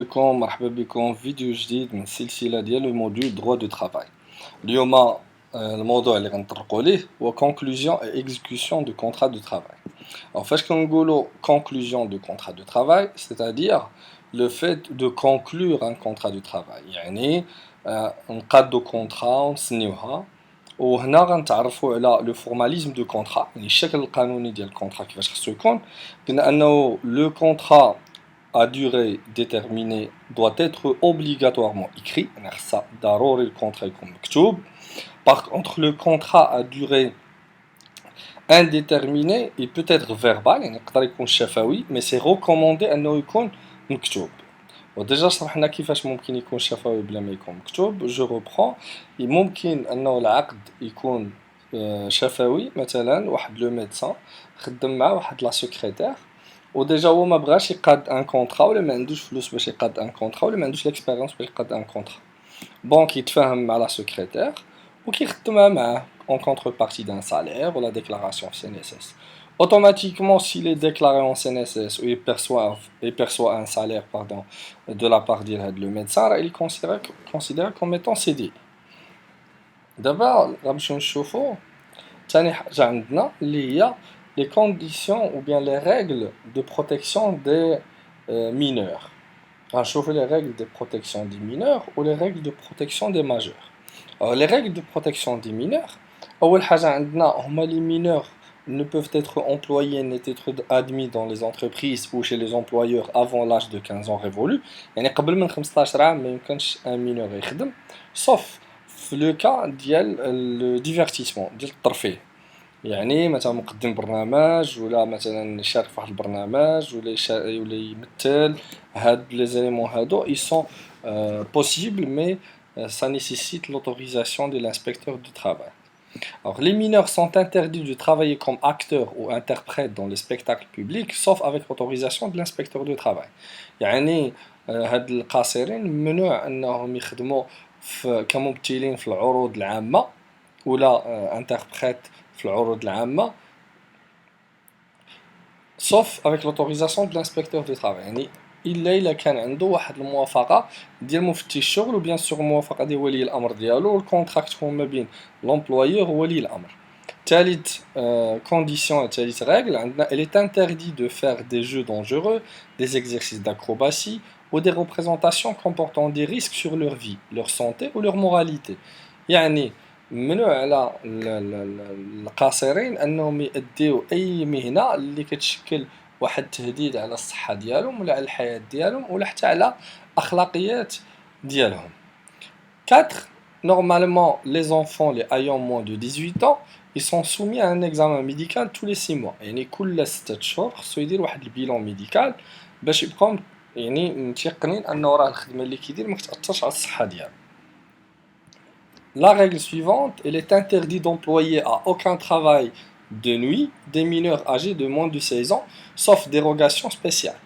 بكم مرحبا بكم في فيديو جديد من السلسلة ديال الموديول droit du travail. اليوم الموضوع اللي غنطرقوا ليه هو conclusion et exécution du contrat de travail. Alors فاش كنقولوا conclusion du contrat de travail, c'est-à-dire le fait de conclure un contrat de travail. يعني نقادوا contrat ونسنيوها وهنا غنتعرفوا على لو فورماليزم دو كونطرا، يعني الشكل القانوني ديال الكونطرا كيفاش خصو يكون. قلنا انه لو كونطرا à durée déterminée doit être obligatoirement écrit. Le contrat est مكتوب. Par contre, le contrat à durée indéterminée il peut être verbal, يعني يقدر يكون شفوي, mais c'est recommandé أنه يكون مكتوب. وديجا شرحنا كيفاش ممكن يكون شفوي بلا ما يكون مكتوب. جو ريبرون. ممكن أنه العقد يكون شفوي، مثلا واحد لو ميدسان خدم مع واحد لا سكرتير وديجا هو ما بغاش يقاد ان كونطرا ولا ما عندوش فلوس باش يقاد ان كونطرا ولا ما عندوش ليكسبيريونس باش يقاد ان كونطرا. دونك يتفاهم مع لا سكرتير وكيخدمها معاه en contrepartie d'un salaire ou la déclaration CNSS. Automatiquement, s'il est déclaré en CNSS ou il perçoit un salaire pardon, de la part de le médecin, il est considéré comme étant CDI. D'abord, غنمشيو نشوفو ثاني حاجة عندنا اللي هي les conditions ou bien les règles de protection des mineurs. غنشوفو les règles de protection des mineurs ou les règles de protection des majeurs. Alors, les règles de protection des mineurs, أول حاجة عندنا هما les mineurs ne peuvent être employés ni être admis dans les entreprises ou chez les employeurs avant l'âge de 15 ans révolu. يعني قبل من 15 عام ما يمكنش un mineur يخدم sauf في لو كا ديال الديفيرتيسمون ديال الترفيه. يعني مثلا مقدم برنامج ولا مثلا يشارك في واحد البرنامج ولا يمثل، هاد لي زيليمون هادو ils sont possibles mais ça nécessite l'autorisation de l'inspecteur du travail. Alors les mineurs sont interdits de travailler comme acteurs ou interprètes dans les spectacles publics sauf avec l'autorisation de l'inspecteur du travail. يعني هاد القاصرين ممنوع انهم يخدموا كممثلين في العروض العامة ولا انتربريت في العروض العامة sauf avec l'autorisation de l'inspecteur du travail. يعني إلا كان عنده واحد الموافقة ديال مفتش الشغل وبيان سور الموافقة ديال ولي الأمر ديالو والكونتراكت تكون ما بين لومبلويور وولي الأمر. ثالث condition, ثالث règle عندنا il est interdit de faire des jeux dangereux, des exercices d'acrobatie ou des représentations comportant des risques sur leur vie, leur santé ou leur moralité. يعني ممنوع على القاصرين انهم يأديو اي مهنه اللي كتشكل واحد التهديد على الصحه ديالهم ولا على الحياه ديالهم ولا حتى على اخلاقيات ديالهم. 4. Normalement, les enfants les ayant moins de 18 ans, ils sont soumis à un examen médical tous les 6 mois. يعني كل 6 شهور خصو يدير واحد البيلون ميديكال باش يبقاو يعني متيقنين انه راه الخدمه اللي كيدير ما كتاثرش على الصحه ديالو. La règle suivante, il est interdit d'employer à aucun travail de nuit des mineurs âgés de moins de 16 ans, sauf dérogation spéciale.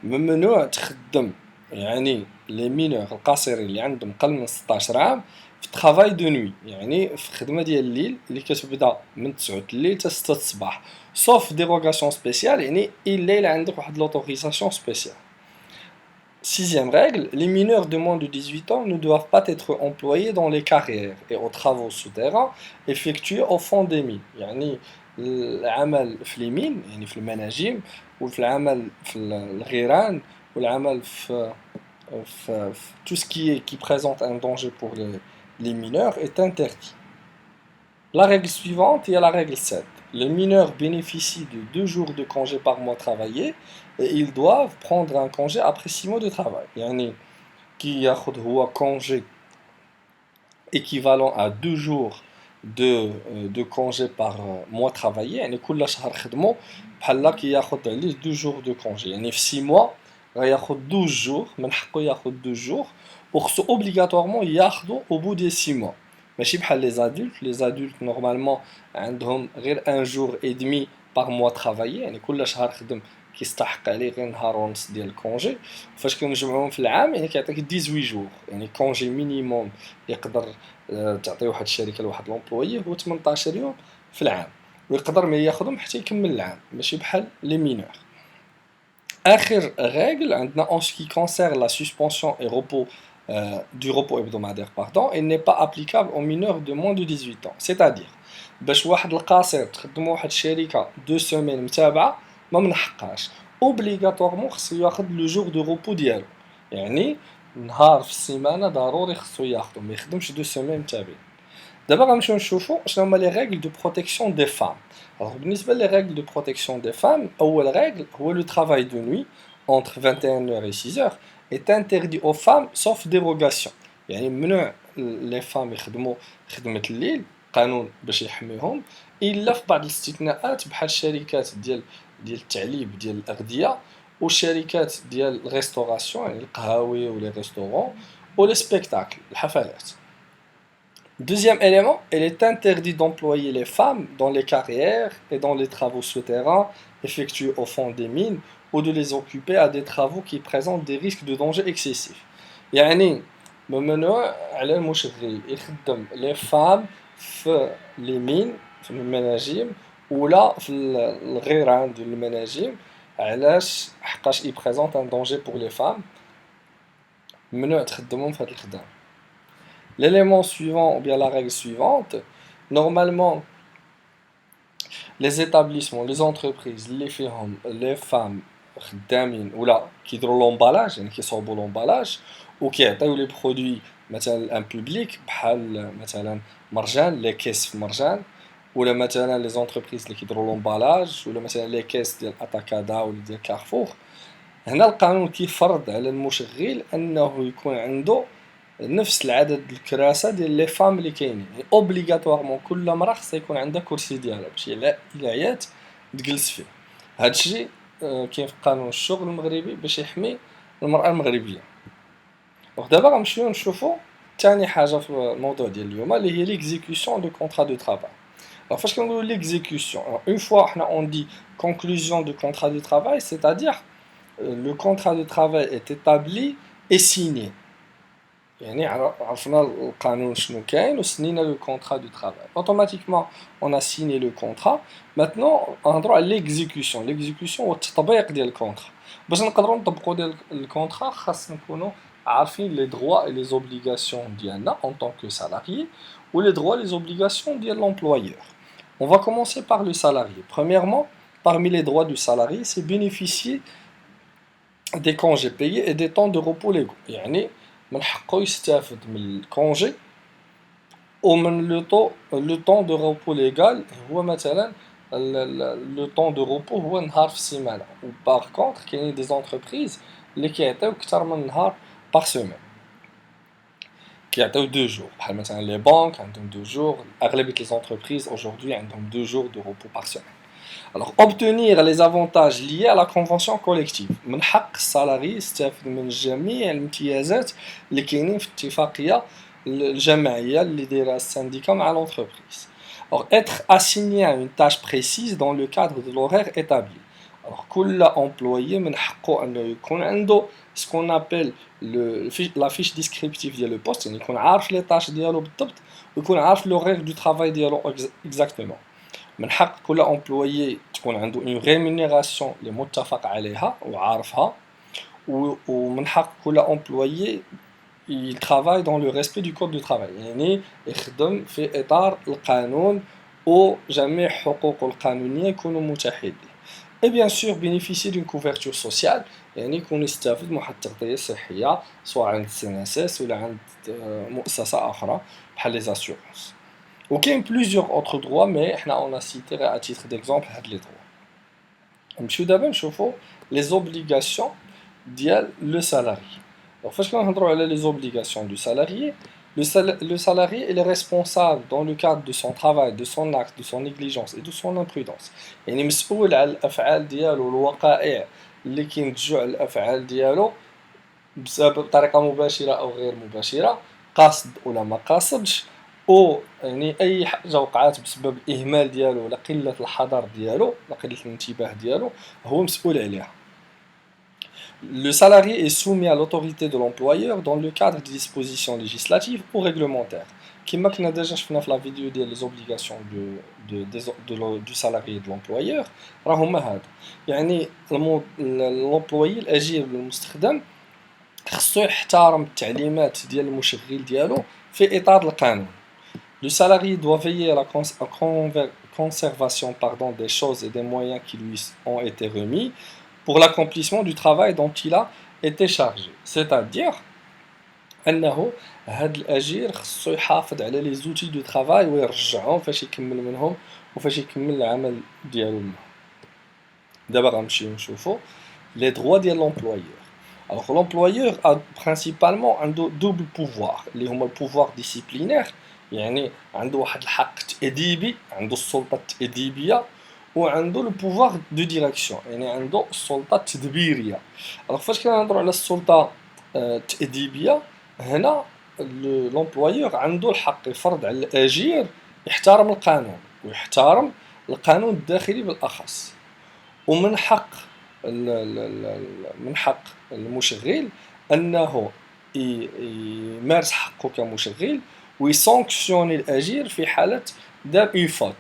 ممنوع تخدم يعني les mineurs القاصرين اللي عندهم أقل من 16 عام في travail de nuit، يعني في خدمة ديال الليل اللي كتبدا من 9 الليل حتى 6 الصباح، sauf dérogation spéciale يعني إلا عندك واحد l'autorisation spéciale. Sixième règle, les mineurs de moins de 18 ans ne doivent pas être employés dans les carrières et aux travaux souterrains effectués au fond des mines. يعني العمل في المين يعني في المناجم وفي العمل في الغيران والعمل في tout ce qui présente un danger pour les mineurs est interdit. La règle suivante est la règle 7. Les mineurs bénéficient de 2 jours de congé par mois travaillé et ils doivent prendre un congé après 6 mois de travail. يعني كي ياخذ هو congé équivalent à 2 jours de congé par mois travaillé. يعني كل شهر خدمو بحال كي ياخذ عليه 2 jours de congé. يعني في 6 mois غياخذ 12 jours، من حقه ياخذ 12 jours وخصو obligatoirement ياخذو au bout des 6 mois. ماشي بحال les adultes normalement عندهم غير un jour et demi par mois travaillé، يعني كل شهر خدم كيستحق عليه غير نهار ونص ديال الكونجي. فاش كنجمعوهم في العام يعني كيعطيك 18 جور، يعني كونجي مينيموم يقدر تعطي واحد الشركه لواحد لومبلويي هو 18 يوم في العام، ويقدر ما ياخذهم حتى يكمل العام، ماشي بحال لي مينور. آخر règle عندنا en ce qui concerne la suspension et repos du repos hebdomadaire pardon, il n'est pas applicable aux mineurs de moins de 18 ans. C'est-à-dire باش واحد القاصر تخدمو واحد الشركة 2 سيمين متابعة ما منحقاش اوبليغاتوارمون خصو ياخد لو جور دو روبو ديالو يعني نهار في السيمانة ضروري خصو ياخدو ما يخدمش 2 سيمين متابعين. دابا غنمشيو نشوفو شنو هما لي règles de protection des femmes. Alors بالنسبة لي règles de protection des femmes أول règle هو le travail de nuit entre 21h et 6h est interdit aux femmes sauf dérogation. يعني ممنوع les femmes يخدموا خدمة الليل قانون باش يحميهم الا في بعض الاستثناءات بحال الشركات ديال التعليب ديال الاغذيه والشركات ديال الريستوراسيون يعني القهاوي ولي ريستورون ولي سبيكتاكل الحفلات. Deuxième élément, il est interdit d'employer les femmes dans les carrières et dans les travaux souterrains effectués au fond des mines ou de les occuper à des travaux qui présentent des risques de danger excessif. يعني ممنوع على المشغل يخدم les femmes في لي مين في المناجم ولا في الغيران ديال المناجم علاش حقاش اي بريزونت ان دونجي بور لي فام ممنوع تخدمهم في هاد الخدمه. L'élément suivant ou bien la règle suivante, normalement les établissements, les entreprises, les femmes خدامين ولا كيديروا لومبالاج يعني كيصوبوا لومبالاج وكيعطيو لي برودوي مثلا ان بوبليك بحال مثلا مرجان لي كيس في مرجان ولا مثلا لي زونتربريز اللي كيديروا لومبالاج ولا مثلا لي كيس ديال اتاكادا ولا ديال كارفور. هنا القانون كيفرض على المشغل انه يكون عنده نفس العدد الكراسه ديال لي فام اللي كاينين يعني اوبليغاتوارمون كل مرة خصها يكون عندها كرسي ديالها باش الا عيات تجلس فيه. هادشي كاين في قانون الشغل المغربي باش يحمي المرأة المغربية. دابا غنمشيو نشوفو ثاني حاجة في الموضوع ديال اليوم اللي هي ليكزيكسيون دو كونطرا دو ترافاي. فاش كنقولو ليكزيكسيون اون فوا حنا اون دي conclusion de contrat de travail, c'est-à-dire le contrat de travail est établi et signé. يعني عرفنا القانون شنو كاين وسنينا لو كونطرا دو ترافاي اوتوماتيكمون اون ا سيني لو كونطرا. ماتنون نهضروا على ليكزيكسيون هو التطبيق ديال الكونطرا. باش نقدروا نطبقوا ديال الكونطرا خاصنا نكونوا عارفين لي droits et les obligations ديالنا en tant que salarié ou les droits et les obligations ديال l'employeur. On va commencer par le salarié. Premièrement, parmi les droits du salarié, c'est bénéficier des congés payés et des temps de repos légaux. يعني من حقه يستافد من الكونجي ومن لو طون دو روبو ليغال هو مثلا لو طون دو روبو هو نهار في السيمانه. و باغ كونطخ كاينين دي زونتربريز اللي كيعطيو كثر من نهار باغ سيمين كيعطيو 2 جور بحال مثلا لي بانك عندهم 2 جور. اغلبيه لي زونتربريز اوجوردي عندهم 2 جور دو روبو باغ سيمين. Alors, obtenir les avantages liés à la convention collective. من حق السالاري يستافد من جميع الامتيازات اللي كاينين في الاتفاقية الجماعية اللي دايرها السانديكا مع l'entreprise. Alors, être assigné à une tâche précise dans le cadre de l'horaire établi. Alors, كل employé من حقه انه يكون عنده ce qu'on appelle la fiche descriptive ديال le poste يعني يكون عارف les tâches ديالو بالضبط ويكون عارف l'horaire du travail ديالو exactement. من حق كل امبلويي تكون عنده اون ريمونيراسيون اللي متفق عليها وعارفها ومن حق كل امبلويي يترافاي دون لو ريسبي دو كود دو ترافاي يعني يخدم في اطار القانون وجميع حقوقه القانونيه يكونوا متاحين له. اي بيان سور بينيفيسي دون كوفرتور سوسيال يعني يكون يستافد من واحد التغطيه صحيه سواء عند السي ولا عند مؤسسه اخرى بحال لي زاسيورونس. وكاين plusieurs autres droits mais حنا on a cité à titre d'exemple هاد les droits. نمشيو دابا نشوفو les obligations ديال le salarié. Donc فاش كنهضروا على les obligations du salarié, le salarié il est responsable dans le cadre de son travail, de son acte, de son négligence et de son imprudence. يعني مسؤول على الافعال ديالو والوقائع اللي كينتجوا على الافعال ديالو بطريقه مباشره او غير مباشره قاصد ولا ما قاصدش او يعني اي حاجه وقعات بسبب الاهمال ديالو ولا قله الحذر ديالو ولا قله الانتباه ديالو هو مسؤول عليها. Le salarié est soumis à l'autorité de l'employeur dans le cadre des dispositions législatives ou réglementaires كما كنا ديجا شفنا في لا فيديو ديال لي زوبليغاسيون du salarié de l'employeur راه هما هادو. يعني لومبلويي الاجير المستخدم خصو يحترم التعليمات ديال المشغل ديالو في اطار القانون. Le salarié doit veiller à la conservation des choses et des moyens qui lui ont été remis pour l'accomplissement du travail dont il a été chargé. C'est-à-dire أنه هاد الأجير خصو يحافظ على لي زوتي دو ترافاي ويرجعهم فاش يكمل منهم وفاش يكمل العمل ديالو منهم. دابا غنمشيو نشوفو لي دروا ديال لومبلويور. Alors l'employeur a principalement un double pouvoir اللي هما البوفوار ديسيبلينير، يعني عنده واحد الحق تأديبي، عنده السلطة التأديبية، وعنده لو بوفوار دو ديريكسيون، يعني عنده السلطة التدبيرية. alors فاش كنهضروا على السلطة التأديبية، هنا لومبلويور عنده الحق يفرض على الأجير يحترم القانون ويحترم القانون الداخلي بالأخص، ومن حق من حق المشغل أنه يمارس حقه كمشغل ويسانكسيوني الأجير في حالة دار اون فوت.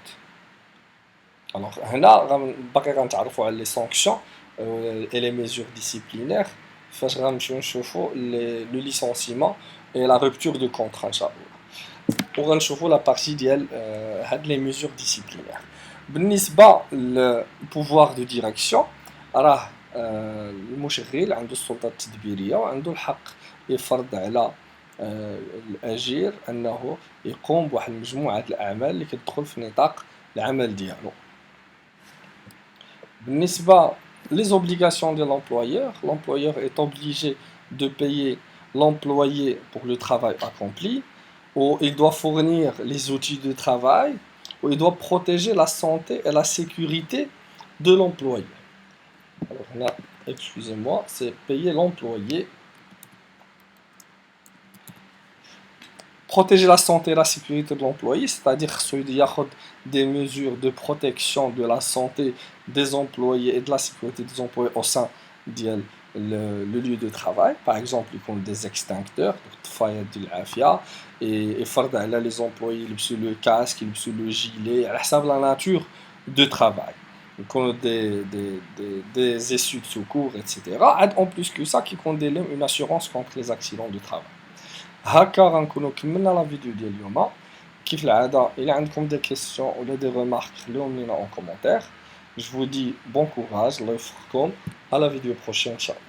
alors هنا باقي غنتعرفوا على لي سانكسيون اي لي ميزور ديسيبلينير فاش غنمشيو نشوفوا لو ليسونسيمون اي لا روبتور دو كونطرا ان شاء الله، وغنشوفوا لا بارتي ديال هاد لي ميزور ديسيبلينير. بالنسبه للبوفوار دو ديريكسيون، راه المشغل عنده السلطه التدبيريه وعنده الحق يفرض على الأجير أنه يقوم بواحد مجموعة الأعمال اللي كتدخل في نطاق العمل ديالو. بالنسبة les obligations de l'employeur, l'employeur est obligé de payer l'employé pour le travail accompli, ou il doit fournir les outils de travail, ou il doit protéger la santé et la sécurité de l'employé. Alors là, excusez-moi, c'est payer l'employé. Protéger la santé et la sécurité de l'employé, c'est-à-dire qu'il y a des mesures de protection de la santé des employés et de la sécurité des employés au sein du lieu de travail. Par exemple, il y a des extincteurs et فرض على les employés le casque, le gilet, à la nature de travail. Des essuies de secours, etc. En plus que ça, qui condamne une assurance contre les accidents de travail. هكا غنكونو كملنا لا فيديو ديال اليوم. كيف العاده الا عندكم دي كيسيون ولا دي ريمارك خليهم لينا اون كومونتير. جو vous dis bon courage، الله يوفقكم، على فيديو بروشين ان شاء الله.